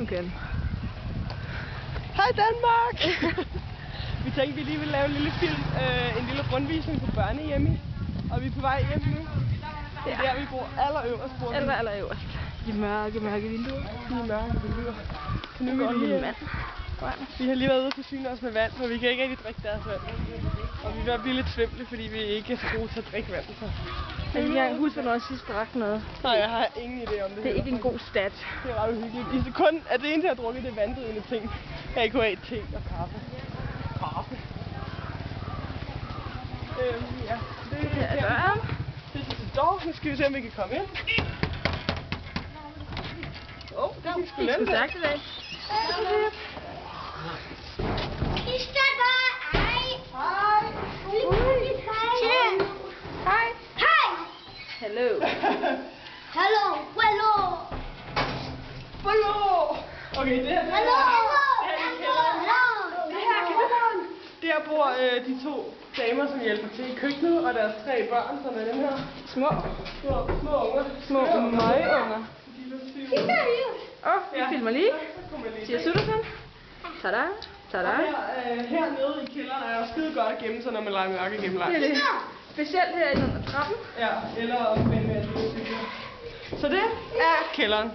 Okay. Hej Danmark! Vi tænkte, vi lige ville lave en lille film, en lille rundvisning på børnehjemme. Og vi er på vej hjem nu. Det er der, vi bor allerøverst. Allerøverst. De mørke vinduer. De mørke vinduer. Så nu går vi lige vand. Vi har lige været ude og forsyne os med vand, for vi kan ikke rigtig drikke deres vand. Og vi er ved at blive lidt svimle, fordi vi ikke er så gode til at drikke vand. Så. Jeg kan ikke engang huske, hvornår jeg sidst drak noget. Nej, jeg har ingen idé om det. Det er ikke en god stat. Det er ret uhyggeligt. I sekund er det eneste, jeg har drukket, det er vanddrivende ting. AKA te og kaffe. Ja, det er døren. Det er til dør. Nu skal vi se, om vi kan komme ind. Det gik sgu nemt. Stærkt i dag. Hello. Hello. Okay, det her er kælderen. Der bor de to damer, som hjælper til i køkkenet, og deres 3 børn, som er dem her. Små Små unger. Små møgunger. Vi filmer lige. Siger Suttersen. Tada. Tada. Hernede i kælderen er jo skide godt at gemme sig, når man leger mørke gennemleg. Det er det. Specielt her under trappen. Ja, eller om med at lille. Så det er kælderen.